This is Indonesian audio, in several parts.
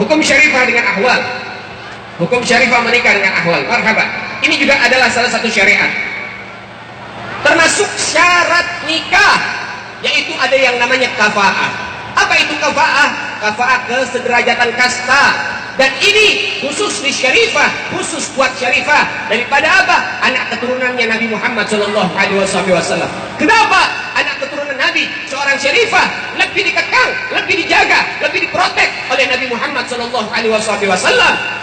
Hukum syarifah dengan ahwal. Hukum syarifah menikah dengan ahwal. Marhaba. Ini juga adalah salah satu syariat. Termasuk syarat nikah, yaitu ada yang namanya kafa'ah. Apa itu kafa'ah? Kafa'ah kesederajatan kasta. Dan ini khusus di syarifah, khusus buat syarifah. Daripada apa? Anak keturunannya Nabi Muhammad SAW. Kenapa? Anak keturunan Nabi, seorang syarifah, lebih dikekang, lebih dijaga, lebih diprotek oleh Nabi Muhammad SAW.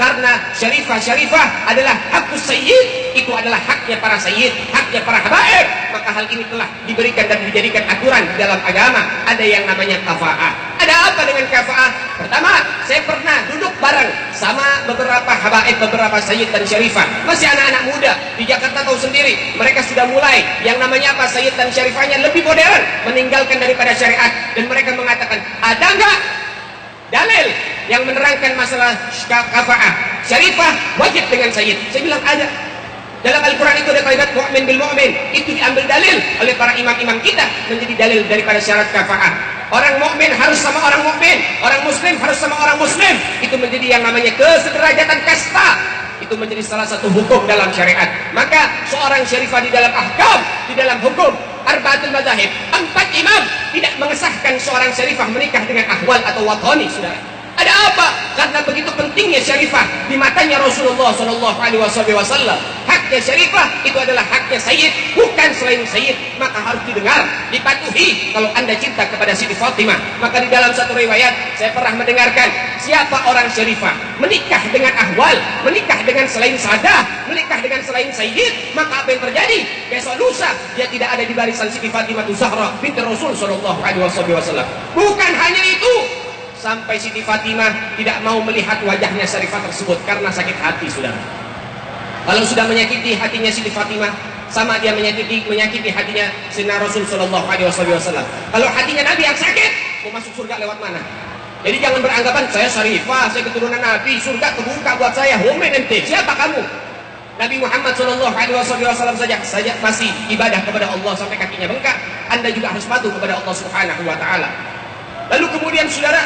Karena syarifah adalah hakus sayyid, itu adalah haknya para sayyid, haknya para habaib. Maka hal ini telah diberikan dan dijadikan aturan di dalam agama. Ada yang namanya kafa'ah. Ada apa dengan kafa'ah? Pertama, saya pernah duduk bareng sama beberapa habaib, beberapa sayyid dan syarifah. Masih anak-anak muda. Di Jakarta tahu sendiri, mereka sudah mulai yang namanya apa, sayyid dan syarifahnya lebih modern, meninggalkan daripada syariat. Dan mereka mengatakan, ada enggak dalil yang menerangkan masalah kafa'ah? Syarifah wajib dengan sayyid. Saya bilang ada. Dalam Al-Quran itu ada kalimat mu'min bil mu'min. Itu diambil dalil oleh para imam-imam kita menjadi dalil daripada syarat kafa'ah. Orang mukmin harus sama orang mukmin, orang muslim harus sama orang muslim. Itu menjadi yang namanya kesederajatan kasta. Itu menjadi salah satu hukum dalam syariat. Maka seorang syarifah di dalam ahkam, di dalam hukum arba'atul madzahib, 4 imam tidak mengesahkan seorang syarifah menikah dengan ahwal atau watani, saudara. Ada apa? Karena begitu pentingnya syarifah di matanya Rasulullah SAW. Haknya syarifah itu adalah haknya sayyid, bukan selain sayyid. Maka harus didengar, dipatuhi. Kalau anda cinta kepada Siti Fatimah, maka di dalam satu riwayat saya pernah mendengarkan, siapa orang syarifah menikah dengan ahwal, menikah dengan selain sadah, menikah dengan selain sayyid, maka apa yang terjadi? Besok lusa dia tidak ada di barisan Siti Fatimah Zahra binti Rasul SAW. Bukan hanya itu, sampai Siti Fatimah tidak mau melihat wajahnya syarifah tersebut karena sakit hati, saudara. Kalau sudah menyakiti hatinya Siti Fatimah, sama dia menyakiti hatinya Sayyidina Rasul SAW. Kalau hatinya Nabi yang sakit, mau masuk surga lewat mana? Jadi jangan beranggapan saya syarifah, saya keturunan Nabi, surga kebuka buat saya. Homen ente, siapa kamu? Nabi Muhammad SAW saja masih ibadah kepada Allah sampai kakinya bengkak. Anda juga harus patuh kepada Allah Subhanahu wa Ta'ala. Lalu kemudian saudara,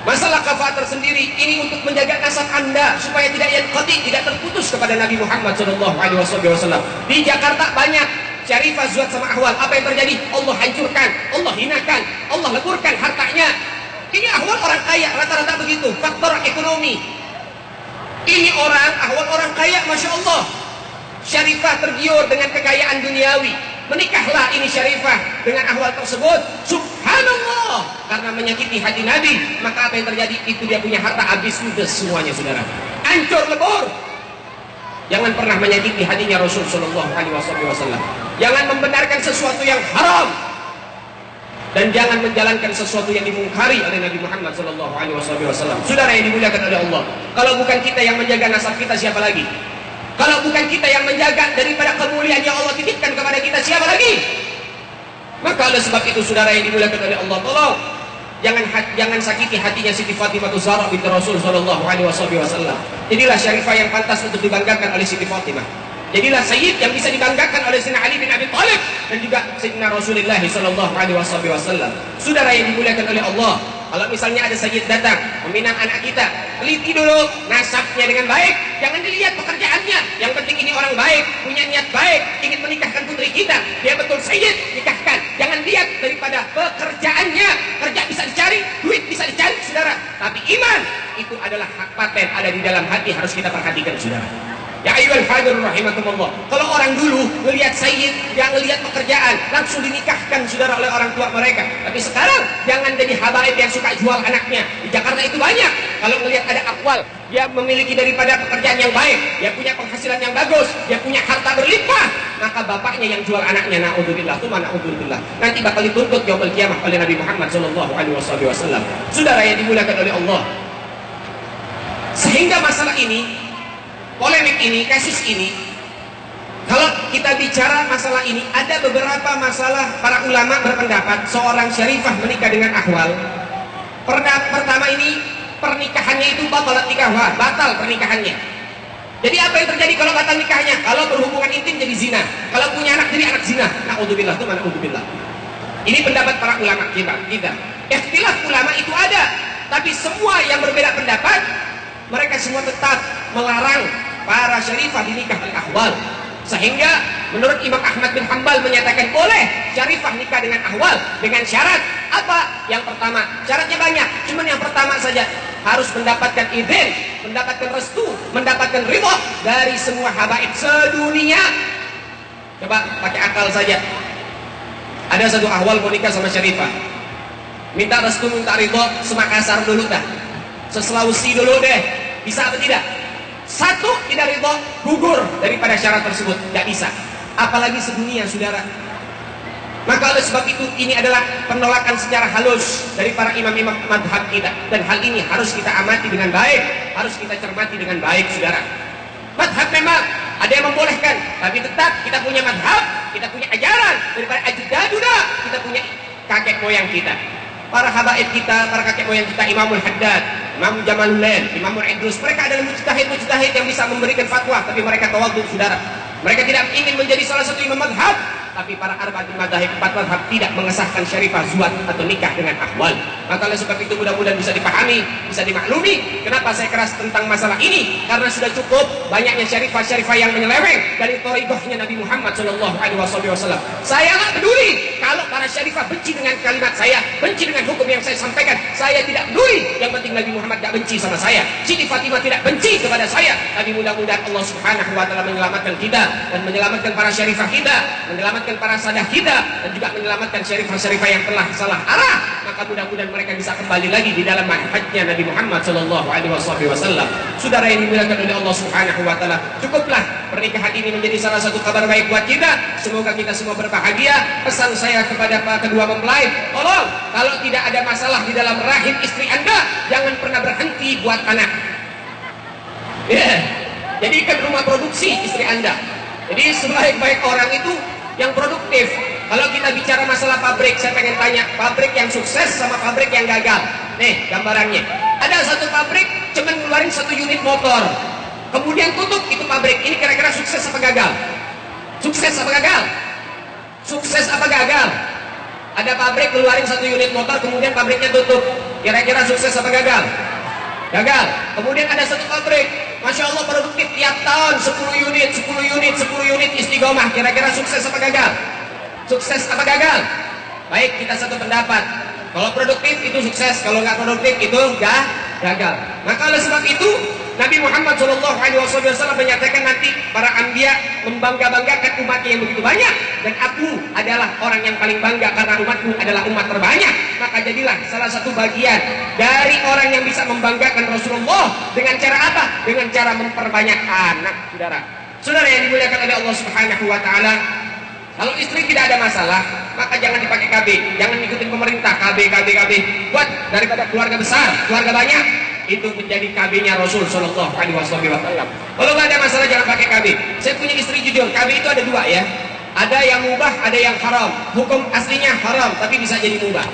masalah kafa'ah tersendiri ini untuk menjaga nasab anda supaya tidak yanqati, tidak terputus kepada Nabi Muhammad SAW. Di Jakarta banyak syarifah zuat sama ahwal. Apa yang terjadi? Allah hancurkan, Allah hinakan, Allah leburkan hartanya. Ini ahwal orang kaya, rata-rata begitu. Faktor ekonomi. Ini orang ahwal orang kaya, masya Allah. Syarifah tergiur dengan kekayaan duniawi. Menikahlah ini syarifah dengan ahwal tersebut. Subhanallah, karena menyakiti hati Nabi, maka apa yang terjadi? Itu dia punya harta habis sudah semuanya, saudara. Hancur lebur. Jangan pernah menyakiti hatinya Rasul Shallallahu Alaihi Wasallam. Jangan membenarkan sesuatu yang haram, dan jangan menjalankan sesuatu yang dimungkari oleh Nabi Muhammad Shallallahu Alaihi Wasallam. Saudara yang dimuliakan oleh Allah, kalau bukan kita yang menjaga nasab kita, siapa lagi? Kalau bukan kita yang menjaga daripada kemuliaan yang Allah titipkan kepada kita, siapa lagi? Maka oleh sebab itu, saudara yang dimuliakan oleh Allah, tolong jangan sakiti hatinya Siti Fatimah Zahra binti Rasul sallallahu alaihi wasallam. Jadilah syarifah yang pantas untuk dibanggakan oleh Siti Fatimah. Jadilah sayyid yang bisa dibanggakan oleh Sayyidina Ali bin Abi Thalib dan juga Sayyidina Rasulullah sallallahu alaihi wasallam. Saudara yang dimuliakan oleh Allah, kalau misalnya ada sayyid datang meminang anak kita, teliti dulu nasabnya dengan baik. Jangan dilihat pekerjaannya. Yang penting ini orang baik, punya niat baik, ingin menikahkan putri kita. Dia betul sayyid, nikahkan. Jangan lihat daripada pekerjaannya. Kerja bisa dicari, duit bisa dicari, saudara. Tapi iman itu adalah hak paten, ada di dalam hati, harus kita perhatikan, saudara. Ya ayyuhal hadirun rahimakumullah. Kalau orang dulu melihat sayyid, yang melihat pekerjaan, langsung dinikahkan, saudara, oleh orang tua mereka. Tapi sekarang jangan jadi habaib yang suka jual anaknya. Di Jakarta itu banyak. Kalau melihat ada akwal, dia memiliki daripada pekerjaan yang baik, dia punya penghasilan yang bagus, dia punya harta berlimpah, maka bapaknya yang jual anaknya. Na'udzubillah, tsumma na'udzubillah. Nanti bakal dituntut yaumul qiyamah oleh Nabi Muhammad sallallahu alaihi wasallam. Saudara yang dimuliakan oleh Allah. Sehingga masalah ini, polemik ini, kasus ini, kalau kita bicara masalah ini, ada beberapa masalah. Para ulama berpendapat seorang syarifah menikah dengan ahwal. Pertama ini, pernikahannya itu batal nikah, batal pernikahannya. Jadi apa yang terjadi kalau batal nikahnya? Kalau berhubungan intim jadi zina, kalau punya anak jadi anak zina. Na'udzubillah, na'udzubillah. Ini pendapat para ulama kita. Ikhtilaf ulama itu ada. Tapi semua yang berbeda pendapat, mereka semua tetap melarang para syarifah dinikah dengan ahwal. Sehingga menurut Imam Ahmad bin Hanbal menyatakan boleh syarifah nikah dengan ahwal dengan syarat apa? Yang pertama, syaratnya banyak, cuman yang pertama saja, harus mendapatkan izin, mendapatkan restu, mendapatkan ridha dari semua habaib sedunia. Coba pakai akal saja. Ada satu ahwal mau nikah sama syarifah, minta restu, minta ridha Semakassar dulu dah, se-Sulawesi dulu deh, bisa atau tidak? Satu tidak ridha, gugur daripada syarat tersebut, tidak bisa. Apalagi sedunia, saudara. Maka oleh sebab itu, ini adalah penolakan secara halus dari para imam-imam madhab kita, dan hal ini harus kita amati dengan baik, harus kita cermati dengan baik, saudara. Madhab memang ada yang membolehkan, tapi tetap kita punya madhab, kita punya ajaran daripada ajdaduna, kita punya kakek moyang kita, para habaib kita, para kakek moyang kita, Imamul Haddad, Imam Jamaluddin, Imamul Idrus. Mereka adalah mujtahid-mujtahid yang bisa memberikan fatwa, tapi mereka tawadhu, saudara. Mereka tidak ingin menjadi salah satu imam madhab, tapi para arba'atul madzahib, 4 mazhab tidak mengesahkan syarifah zuat atau nikah dengan ahwal. Maka oleh sebab itu mudah-mudahan bisa dipahami, bisa dimaklumi kenapa saya keras tentang masalah ini, karena sudah cukup banyaknya syarifah-syarifah yang menyeleweng dari thariqahnya Nabi Muhammad SAW. Saya nggak peduli kalau para syarifah benci dengan kalimat saya, benci dengan hukum yang saya sampaikan, saya tidak peduli. Yang penting Nabi Muhammad tidak benci sama saya, Siti Fatimah tidak benci kepada saya. Tapi mudah-mudahan Allah Subhanahu wa taala menyelamatkan kita dan menyelamatkan para syarifah kita, menyelamatkan para sadah kita, dan juga menyelamatkan syarifah-syarifah yang telah salah arah. Maka mudah-mudahan mereka bisa kembali lagi di dalam manhajnya Nabi Muhammad SAW. Saudara yang dimuliakan oleh Allah Subhanahu wa taala, cukuplah pernikahan ini menjadi salah satu kabar baik buat kita. Semoga kita semua berbahagia. Pesan saya kepada kedua mempelai, tolong kalau tidak ada masalah di dalam rahim istri Anda, jangan pernah berhenti buat anak. Jadikan rumah produksi istri Anda. Jadi sebaik-baik orang itu yang produktif. Kalau kita bicara masalah pabrik, saya pengen tanya, pabrik yang sukses sama pabrik yang gagal. Nih gambarannya, ada satu pabrik cuma ngeluarin 1 unit motor, kemudian tutup itu pabrik. Ini kira-kira sukses apa gagal? Sukses apa gagal? Sukses apa gagal? Ada pabrik ngeluarin 1 unit motor, kemudian pabriknya tutup, kira-kira sukses apa gagal? Gagal. Kemudian ada satu pabrik, Masya Allah produktif tiap tahun 10 unit, 10 unit, 10 unit istiqomah, kira-kira sukses apa gagal? Sukses apa gagal? Baik, kita satu pendapat, kalau produktif itu sukses, kalau nggak produktif itu gagal. Maka oleh sebab itu Nabi Muhammad SAW menyatakan nanti para anbiya membangga-banggakan umatnya yang begitu banyak, dan aku adalah orang yang paling bangga karena umatku adalah umat terbanyak. Maka jadilah salah satu bagian dari orang yang bisa membanggakan Rasulullah dengan cara apa? Dengan cara memperbanyak anak, saudara. Saudara yang dimuliakan oleh Allah Subhanahu wa taala, kalau istri tidak ada masalah, maka jangan dipakai KB, jangan ikutin pemerintah KB. Buat daripada keluarga besar, keluarga banyak, itu menjadi KB-nya Rasul Shallallahu Alaihi Wasallam. Kalau nggak ada masalah jangan pakai KB. Saya punya istri jujur, KB itu ada 2 ya. Ada yang mubah, ada yang haram. Hukum aslinya haram, tapi bisa jadi mubah.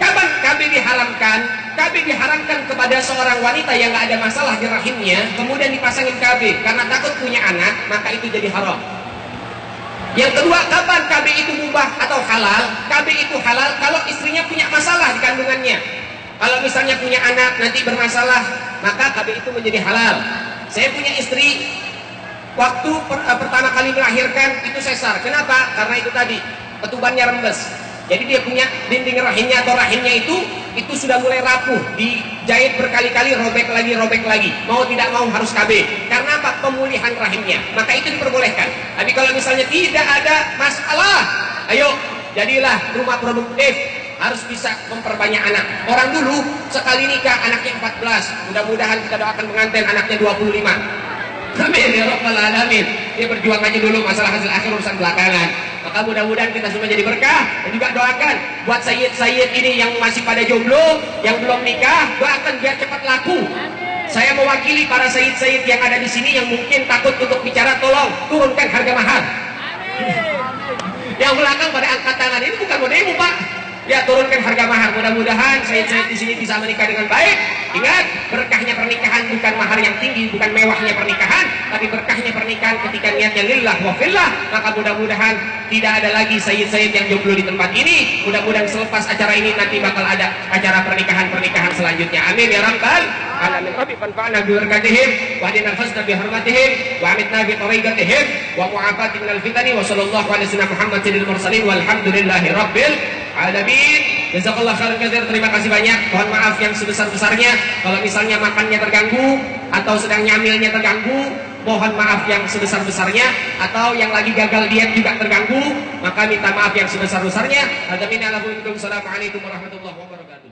Kapan KB diharamkan? KB diharamkan kepada seorang wanita yang nggak ada masalah di rahimnya, kemudian dipasangin KB karena takut punya anak, maka itu jadi haram. Yang kedua, kapan KB itu mubah atau halal? KB itu halal kalau istrinya punya masalah di kandungannya. Kalau misalnya punya anak nanti bermasalah, maka KB itu menjadi halal. Saya punya istri, waktu pertama kali melahirkan itu sesar. Kenapa? Karena itu tadi, ketubannya rembes. Jadi dia punya dinding rahimnya atau rahimnya itu sudah mulai rapuh, dijahit berkali-kali, robek lagi. Mau tidak mau harus KB. Karena apa? Pemulihan rahimnya. Maka itu diperbolehkan. Tapi kalau misalnya tidak ada masalah, ayo jadilah rumah produktif, harus bisa memperbanyak anak. Orang dulu sekali nikah anaknya 14. Mudah-mudahan kita doakan pengantin anaknya 25. Amin ya rabbal alamin. Dia berjuang aja dulu, masalah hasil akhir urusan belakangan. Maka mudah-mudahan kita semua jadi berkah. Dan juga doakan buat sayyid-sayyid ini yang masih pada jomblo, yang belum nikah, doakan biar cepat laku. Saya mewakili para sayyid-sayyid yang ada di sini yang mungkin takut untuk bicara, tolong turunkan harga mahar. Yang belakang pada angkat tangan, ini bukan mau demo Pak. dia turunkan harga mahar. Mudah-mudahan saya di sini bisa menikah dengan baik. Ingat, berkahnya pernikahan bukan mahar yang tinggi, bukan mewahnya pernikahan, tapi berkahnya pernikahan ketika niatnya lillah wa fillah. Maka mudah-mudahan tidak ada lagi sayyid-sayyid yang jomblo di tempat ini. Mudah-mudahan selepas acara ini nanti bakal ada acara pernikahan selanjutnya. Amin ya rabbal alamin. Rabbi fanfa'na bi barakatihim wa hadina al-fasda bi hurmatihim wa amitna bi tariqatihim wa mu'afati minal fitani wa sallallahu alaihi wasallam Muhammad sayyidil mursalin walhamdulillahi rabbil alamin. Jazakallah khairan katsir. Terima kasih banyak. Mohon maaf yang sebesar-besarnya kalau misalnya makannya terganggu atau sedang nyamilnya terganggu. Mohon maaf yang sebesar-besarnya, atau yang lagi gagal diet juga terganggu, maka minta maaf yang sebesar-besarnya. Assalamualaikum warahmatullahi wabarakatuh.